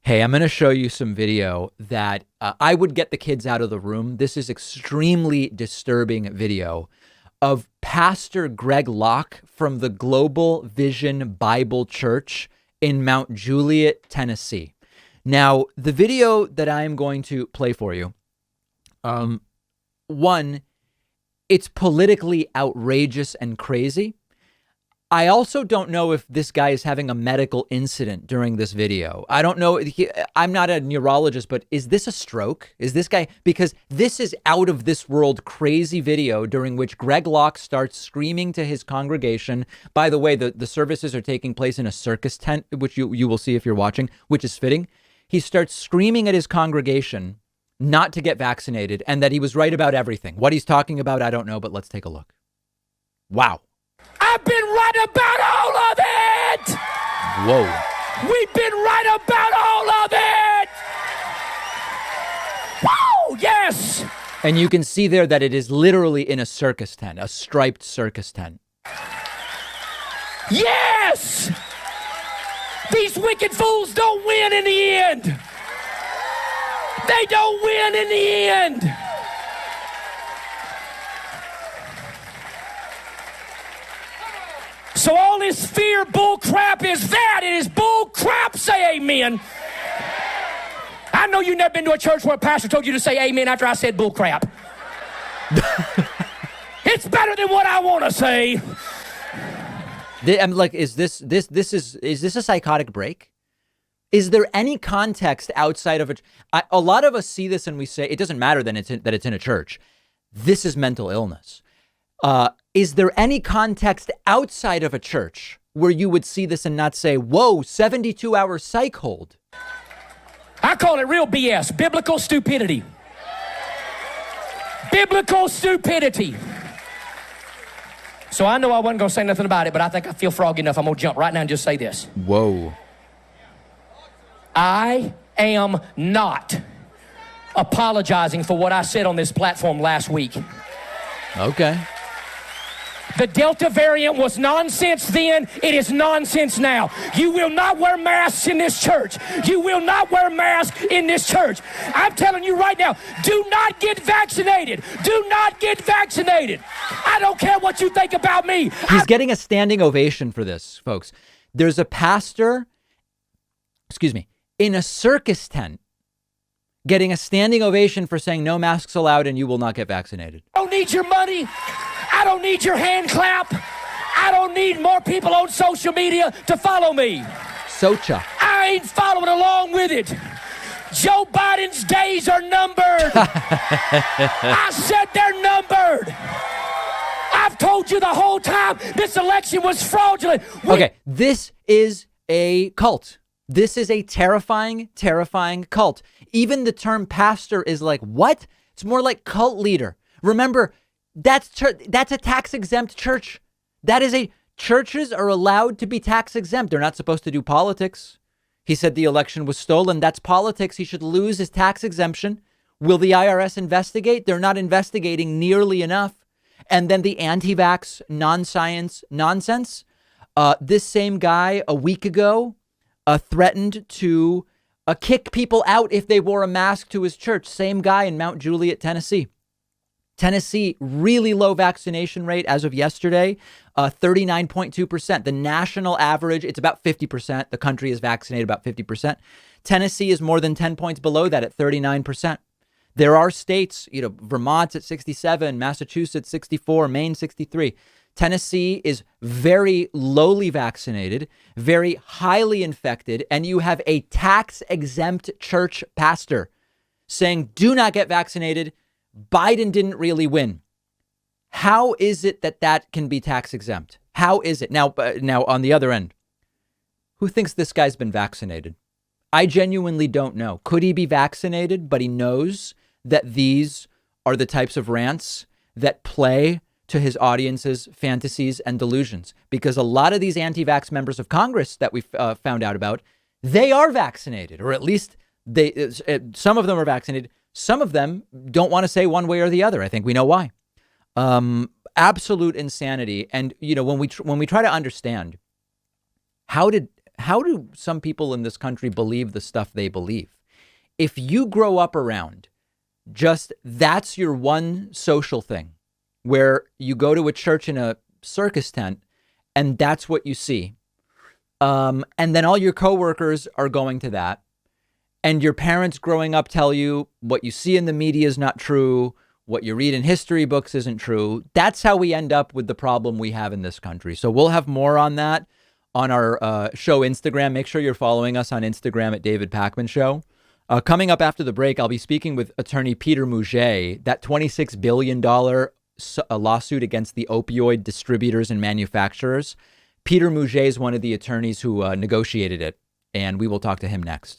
Hey, I'm going to show you some video that I would get the kids out of the room. This is extremely disturbing video of Pastor Greg Locke from the Global Vision Bible Church in Mount Juliet, Tennessee. Now, the video that I am going to play for you, one, it's politically outrageous and crazy. I also don't know if this guy is having a medical incident during this video. I don't know. I'm not a neurologist, but is this a stroke? Is this guy? Because this is out of this world crazy video during which Greg Locke starts screaming to his congregation. By the way, the services are taking place in a circus tent, which you will see if you're watching, which is fitting. He starts screaming at his congregation not to get vaccinated and that he was right about everything. What he's talking about, I don't know, but let's take a look. Wow. I've been right about all of it. Whoa. We've been right about all of it. Whoa, yes. And you can see there that it is literally in a circus tent, a striped circus tent. Yes. These wicked fools don't win in the end. They don't win in the end. So all this fear bull crap is that. It is bull crap. Say amen. I know you've never been to a church where a pastor told you to say amen after I said bull crap. It's better than what I want to say. I'm like, is this a psychotic break? Is there any context outside of it? A lot of us see this and we say it doesn't matter that it's in a church. This is mental illness. Is there any context outside of a church where you would see this and not say, whoa, 72-hour psych hold? I call it real BS, biblical stupidity. Biblical stupidity. So I know I wasn't going to say nothing about it, but I think I feel froggy enough. I'm going to jump right now and just say this. Whoa. I am not apologizing for what I said on this platform last week. Okay. The Delta variant was nonsense then. It is nonsense now. You will not wear masks in this church. You will not wear masks in this church. I'm telling you right now, do not get vaccinated. Do not get vaccinated. I don't care what you think about me. He's getting a standing ovation for this, folks. There's a pastor, in a circus tent, getting a standing ovation for saying no masks allowed and you will not get vaccinated. I don't need your money. I don't need your hand clap. I don't need more people on social media to follow me. Socha. I ain't following along with it. Joe Biden's days are numbered. I said they're numbered. I've told you the whole time this election was fraudulent. Okay, this is a cult. This is a terrifying, terrifying cult. Even the term pastor is like, what? It's more like cult leader. Remember, that's a tax-exempt church. Churches are allowed to be tax-exempt. They're not supposed to do politics. He said the election was stolen. That's politics. He should lose his tax exemption. Will the IRS investigate? They're not investigating nearly enough. And then the anti-vax, non-science nonsense. This same guy a week ago threatened to kick people out if they wore a mask to his church. Same guy in Mount Juliet, Tennessee. Tennessee, really low vaccination rate as of yesterday, 39.2%. The national average, it's about 50%. The country is vaccinated about 50%. Tennessee is more than 10 points below that at 39%. There are states, Vermont's at 67, Massachusetts 64, Maine 63. Tennessee is very lowly vaccinated, very highly infected, and you have a tax-exempt church pastor saying, do not get vaccinated. Biden didn't really win. How is it that can be tax exempt? How is it? Now on the other end, who thinks this guy's been vaccinated? I genuinely don't know. Could he be vaccinated, but he knows that these are the types of rants that play to his audience's fantasies and delusions? Because a lot of these anti-vax members of Congress that we found out about, they are vaccinated, or at least some of them are vaccinated. Some of them don't want to say one way or the other. I think we know why. Absolute insanity. And when we try to understand how did how do some people in this country believe the stuff they believe? If you grow up around just that's your one social thing where you go to a church in a circus tent and that's what you see. And then all your coworkers are going to that. And your parents growing up tell you what you see in the media is not true. What you read in history books isn't true. That's how we end up with the problem we have in this country. So we'll have more on that on our show Instagram. Make sure you're following us on Instagram at David Pakman Show. Coming up after the break, I'll be speaking with attorney Peter Mouget, that $26 billion lawsuit against the opioid distributors and manufacturers. Peter Mouget is one of the attorneys who negotiated it, and we will talk to him next.